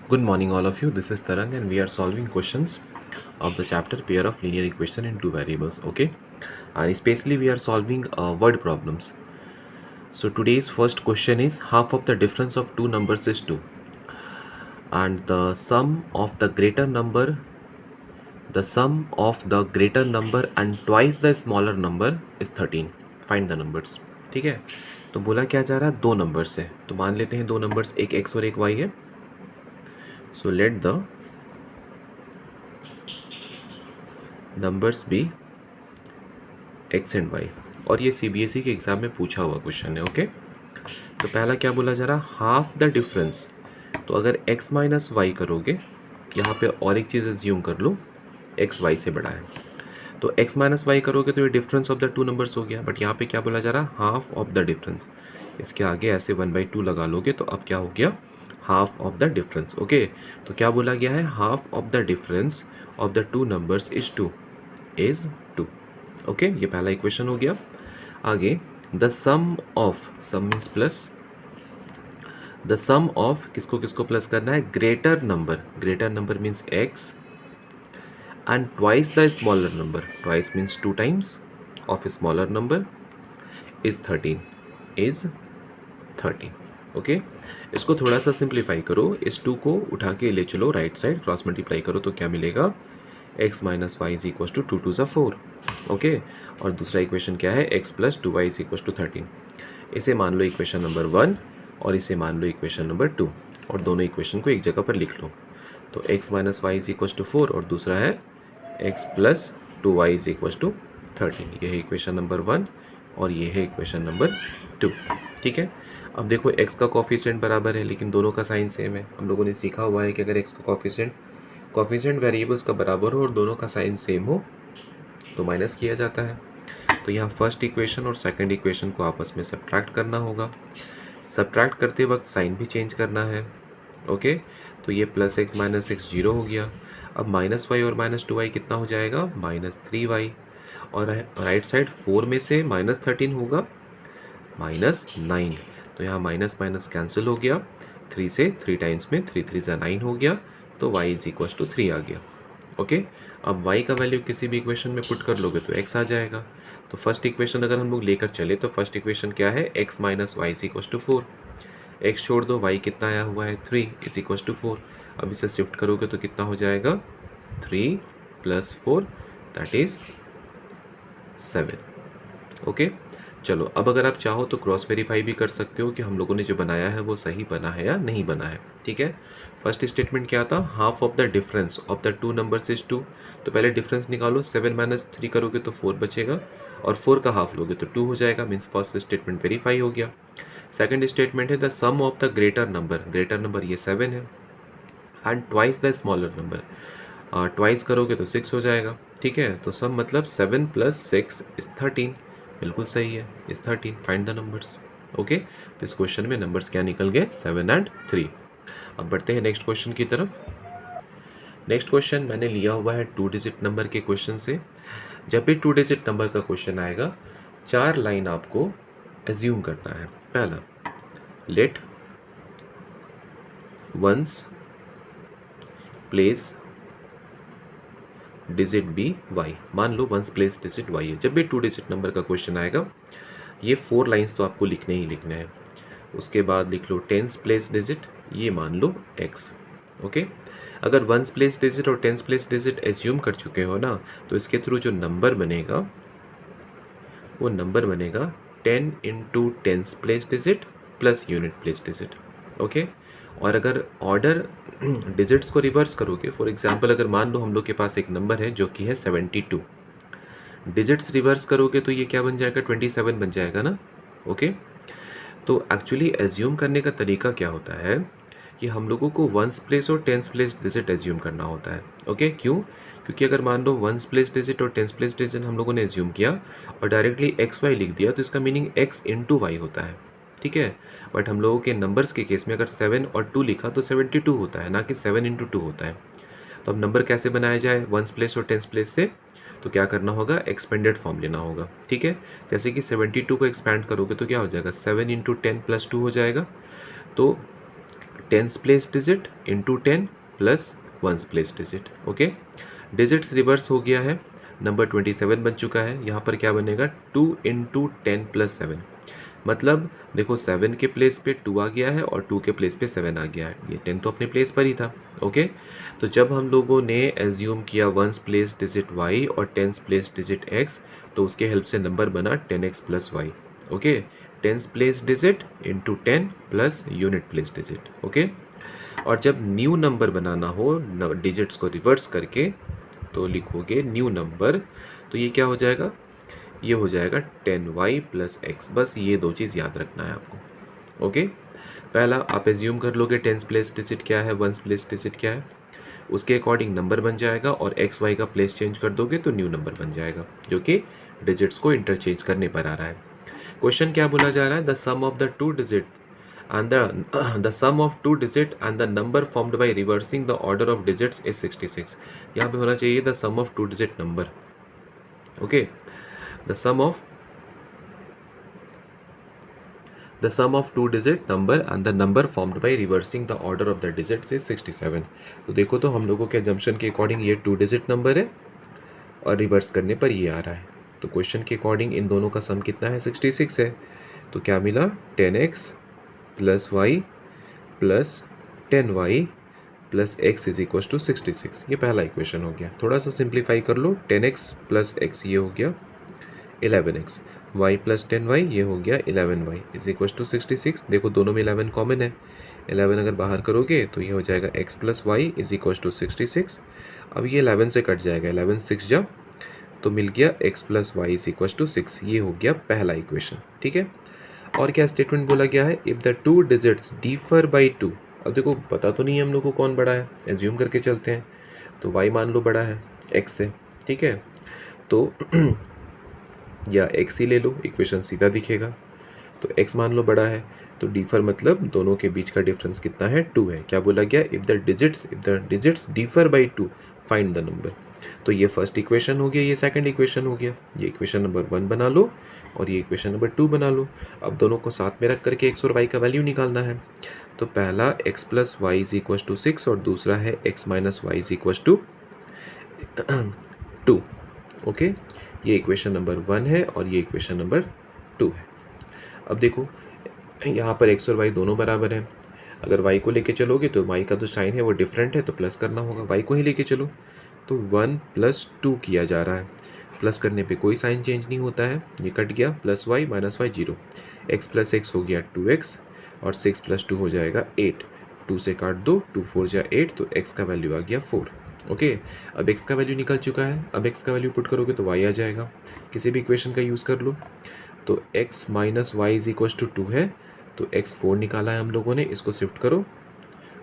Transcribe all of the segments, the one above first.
Good morning, all of you. This is Tarang, and we are solving questions of the chapter pair of linear equation in two variables. Okay, and especially we are solving word problems. So today's first question is half of the difference of two numbers is 2, and the sum of the greater number and twice the smaller number is 13. Find the numbers. ठीक है, तो बोला क्या जा रहा है, दो numbers है, तो मान लेते हैं दो नंबर्स, एक x और एक y है. So let the numbers be x and y. और ये CBSE के एग्ज़ाम में पूछा हुआ क्वेश्चन है. ओके, तो पहला क्या बोला जा रहा, हाफ द डिफरेंस. तो अगर x माइनस वाई करोगे, यहाँ पे और एक चीज़ एज्यूम कर लो, x y से बड़ा है, तो x माइनस वाई करोगे तो ये difference of the two numbers हो गया. बट यहाँ पे क्या बोला जा रहा, हाफ ऑफ द डिफरेंस. इसके आगे ऐसे 1/2 लगा लोगे तो अब क्या हो गया, half of the difference. Okay, तो क्या बोला गया है, half of the difference of the two numbers is 2. Okay, ये पहला इक्वेशन हो गया. आगे the sum means plus, the sum of किसको किसको प्लस करना है, greater number means x and twice the smaller number, twice means 2 times of smaller number is 13. Okay, इसको थोड़ा सा सिंप्लीफाई करो, इस 2 को उठा के ले चलो राइट साइड, क्रॉस मल्टीप्लाई करो तो क्या मिलेगा, x minus y is equal to 2 2 4. Okay, और दूसरा इक्वेशन क्या है, x plus 2y is equal to 13. इसे मान लो इक्वेशन नंबर 1 और इसे मान लो इक्वेशन नंबर 2, और दोनों इक्वेशन को एक जगह पर लिख लो. तो x minus y is equal to 4 और दूसरा है x plus 2y is equal to 13. ये है इक्वेशन नंबर 1 और ये है इक्वेशन नंबर 2. ठीक है, अब देखो x का कोफिशिएंट बराबर है लेकिन दोनों का साइन सेम है. हम लोगों ने सीखा हुआ है कि अगर x का कोफिशिएंट वेरिएबल्स का बराबर हो और दोनों का साइन सेम हो तो माइनस किया जाता है. तो यहाँ फर्स्ट इक्वेशन और सेकंड इक्वेशन को आपस में सब्ट्रैक्ट करना होगा. सब्ट्रैक्ट करते वक्त साइन भी चेंज करना है. ओके, तो ये प्लस एक्स माइनस एक्स 0 हो गया. अब माइनस वाई और माइनस 2y कितना हो जाएगा, माइनस 3y, और राइट साइड 4 में से माइनस 13 होगा माइनस 9. तो यहाँ माइनस माइनस कैंसिल हो गया, 3 से 3 टाइम्स में 3 3 ज़ा 9 हो गया, तो y इज इक्वल टू 3 आ गया. ओके, अब y का वैल्यू किसी भी इक्वेशन में पुट कर लोगे तो x आ जाएगा. तो फर्स्ट इक्वेशन अगर हम लोग लेकर चले तो फर्स्ट इक्वेशन क्या है, x minus y is equal to 4. x छोड़ दो, y कितना आया हुआ है 3 इज इक्वल टू 4. अब इसे शिफ्ट करोगे तो कितना हो जाएगा, 3 प्लस 4 दैट इज 7. ओके, चलो अब अगर आप चाहो तो क्रॉस वेरीफाई भी कर सकते हो कि हम लोगों ने जो बनाया है वो सही बना है या नहीं बना है. ठीक है, फर्स्ट स्टेटमेंट क्या था, half of the difference of the two numbers is 2. तो पहले डिफरेंस निकालो, 7 माइनस 3 करोगे तो 4 बचेगा, और 4 का हाफ लोगे तो 2 हो जाएगा. मीन्स फर्स्ट स्टेटमेंट वेरीफाई हो गया. सेकंड स्टेटमेंट है the sum of the greater number ये 7 है, and twice the smaller number, twice करोगे तो 6 हो जाएगा. ठीक है, तो सम मतलब 7 प्लस 6 इज 13. बिल्कुल सही है, is 13. Find the numbers. Okay, तो इस क्वेश्चन में नंबर्स क्या निकल गए, 7 एंड 3. अब बढ़ते हैं नेक्स्ट क्वेश्चन की तरफ. नेक्स्ट क्वेश्चन मैंने लिया हुआ है 2 डिजिट नंबर के क्वेश्चन से. जब भी 2 डिजिट नंबर का क्वेश्चन आएगा, 4 लाइन आपको एज्यूम करना है. पहला, let ones place digit be y. मान लो वंस प्लेस डिजिट वाई है. जब भी 2 डिजिट नंबर का क्वेश्चन आएगा, ये 4 लाइंस तो आपको लिखने ही लिखने हैं. उसके बाद लिख लो टेंस प्लेस डिजिट, ये मान लो x. ओके, अगर वंस प्लेस डिजिट और टेंस प्लेस डिजिट एज्यूम कर चुके हो ना, तो इसके थ्रू जो नंबर बनेगा वो नंबर बनेगा 10 into tens place digit plus unit place digit. Okay, और अगर ऑर्डर डिजिट्स को रिवर्स करोगे, फॉर एग्जांपल अगर मान लो हम लोग के पास एक नंबर है जो कि है 72, डिजिट्स रिवर्स करोगे तो ये क्या बन जाएगा, 27 बन जाएगा ना. ओके, तो एक्चुअली एज्यूम करने का तरीका क्या होता है कि हम लोगों को वंस प्लेस और टेंस प्लेस डिजिट एज्यूम करना होता है. ओके, क्यों, क्योंकि अगर मान लो वंस प्लेस डिजिट और टेंस प्लेस डिजिट हम लोगों ने एज्यूम किया और डायरेक्टली एक्स वाई लिख दिया तो इसका मीनिंग x इंटू वाई होता है. ठीक है, बट हम लोगों के नंबर्स के केस में अगर 7 और 2 लिखा तो 72 होता है, ना कि 7 इंटू 2 होता है. तो अब नंबर कैसे बनाया जाए वंस प्लेस और टेंस प्लेस से, तो क्या करना होगा, एक्सपेंडेड फॉर्म लेना होगा. ठीक है, जैसे कि 72 को एक्सपैंड करोगे तो क्या हो जाएगा, 7 इंटू 10 प्लस 2 हो जाएगा. तो tense place digit into 10 plus once place digit. Okay, digits reverse हो गया है, नंबर 27 बन चुका है। यहाँ पर क्या बनेगा 2 इंटू 10 प्लस 7, मतलब देखो 7 के प्लेस पे 2 आ गया है और 2 के प्लेस पे 7 आ गया है, ये 10 तो अपने प्लेस पर ही था। ओके, तो जब हम लोगों ने एज्यूम किया वंस प्लेस डिजिट y और टेंस प्लेस डिजिट x, तो उसके हेल्प से नंबर बना 10x plus y. Okay, tens place digit into 10 plus unit place digit. Okay, और जब न्यू नंबर बनाना हो डिजिट्स को रिवर्स करके, तो लिखोगे न्यू नंबर, तो ये क्या हो जाएगा, ये हो जाएगा 10y प्लस एक्स। बस ये दो चीज़ याद रखना है आपको। ओके, पहला आप एज्यूम कर लोगे टेंस प्लेस डिजिट क्या है, वंस प्लेस डिजिट क्या है, उसके अकॉर्डिंग नंबर बन जाएगा, और एक्स वाई का प्लेस चेंज कर दोगे तो न्यू नंबर बन जाएगा, जो कि डिजिट्स को इंटरचेंज करने पर आ रहा है। क्वेश्चन क्या बोला जा रहा है, the sum of the two digit and the sum of two digit and the number formed by reversing the order of digits is 66। यहाँ पे होना चाहिए the sum of two digit number। okay, the sum of two digit number and the number formed by reversing the order of the digits is 67। तो देखो, तो हम लोगों के assumption के अकॉर्डिंग ये टू डिजिट नंबर है और रिवर्स करने पर ये आ रहा है, तो क्वेश्चन के अकॉर्डिंग इन दोनों का सम कितना है, 66 है। तो क्या मिला 10x plus y plus 10y plus x is equal to 66। ये पहला इक्वेशन हो गया। थोड़ा सा सिंप्लीफाई कर लो, 10x प्लस एक्स ये हो गया 11x, y प्लस 10y ये हो गया 11y इज इक्वल टू 66। देखो दोनों में 11 कॉमन है, 11 अगर बाहर करोगे तो ये हो जाएगा x plus y is equal to 66। अब ये 11 से कट जाएगा, 11 6 जा तो मिल गया x plus y is equal to 6। ये हो गया पहला इक्वेशन। ठीक है, और क्या स्टेटमेंट बोला गया है, if the two digits differ by 2। अब देखो पता तो नहीं है हम लोग को कौन बड़ा है, एज्यूम करके चलते हैं, तो y मान लो बड़ा है x से। ठीक है, तो या x ही ले लो, इक्वेशन सीधा दिखेगा। तो x मान लो बड़ा है, तो डिफर मतलब दोनों के बीच का डिफरेंस कितना है, 2 है। क्या बोला गया, if the digits differ by 2 find the number. तो ये फर्स्ट इक्वेशन हो गया, ये सेकंड इक्वेशन हो गया। ये इक्वेशन नंबर 1 बना लो और ये इक्वेशन नंबर 2 बना लो। अब दोनों को साथ में रख करके x और y का वैल्यू निकालना है। तो पहला x plus y is equal to 6 और दूसरा है x minus y is equal to 2। Okay, ये इक्वेशन नंबर 1 है और ये इक्वेशन नंबर 2 है। अब देखो यहाँ पर x और y दोनों बराबर हैं। अगर y को लेके चलोगे तो y का जो साइन है वो डिफरेंट है, तो प्लस करना होगा। y को ही लेके चलो तो 1 प्लस 2 किया जा रहा है, प्लस करने पे कोई साइन चेंज नहीं होता है, ये कट गया, plus y minus y 0, x plus x हो गया 2x और 6 प्लस 2 हो जाएगा 8, 2 से काट दो, 2 4 जा 8, तो x का वैल्यू आ गया 4। ओके, अब x का वैल्यू निकल चुका है, अब x का वैल्यू पुट करोगे तो y आ जाएगा। किसी भी इक्वेशन का यूज़ कर लो, तो x minus y is equal to 2 है, तो x 4 निकाला है हम लोगों ने, इसको शिफ्ट करो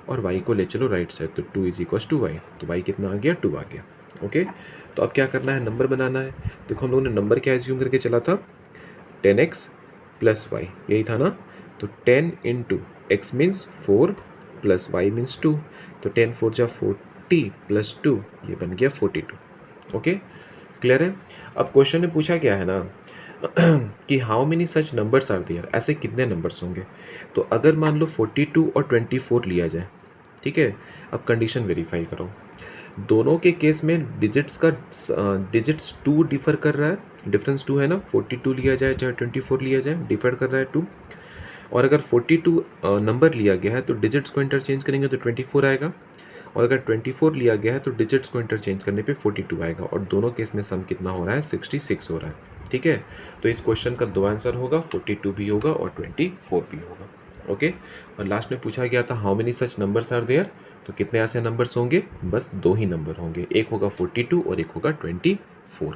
और y को ले चलो राइट साइड, तो 2 इज इक्वल टू वाई, तो y कितना आ गया, 2 आ गया। ओके, तो अब क्या करना है, नंबर बनाना है। देखो हम लोगों ने नंबर क्या एज्यूम करके चला था, 10x प्लस वाई, यही था ना। तो 10 into x means 4 plus y means 2, तो 10 4 जा 40 प्लस 2, ये बन गया 42। ओके, क्लियर है। अब क्वेश्चन में पूछा क्या है ना कि how many such numbers are there, ऐसे कितने नंबर्स होंगे। तो अगर मान लो 42 और 24 लिया जाए, ठीक है, अब कंडीशन वेरीफाई करो। दोनों के केस में डिजिट्स 2 डिफर कर रहा है, डिफरेंस 2 है ना, 42 लिया जाए चाहे 24 लिया जाए, डिफर कर रहा है 2। और अगर 42 नंबर लिया गया है तो डिजिट्स को इंटरचेंज करेंगे तो 24 आएगा, और अगर 24 लिया गया है तो डिजिट्स को इंटरचेंज करने पे 42 आएगा, और दोनों केस में सम कितना हो रहा है, 66 हो रहा है। ठीक है, तो इस क्वेश्चन का 2 आंसर होगा, 42 भी होगा और 24 भी होगा। ओके, और लास्ट में पूछा गया था how many such numbers are there, तो कितने ऐसे नंबर्स होंगे, बस 2 ही नंबर होंगे, एक होगा 42 और एक होगा 24।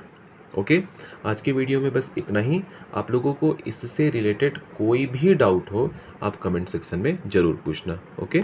ओके, आज की वीडियो में बस इतना ही। आप लोगों को इससे रिलेटेड कोई भी डाउट हो आप कमेंट सेक्शन में ज़रूर पूछना। ओके।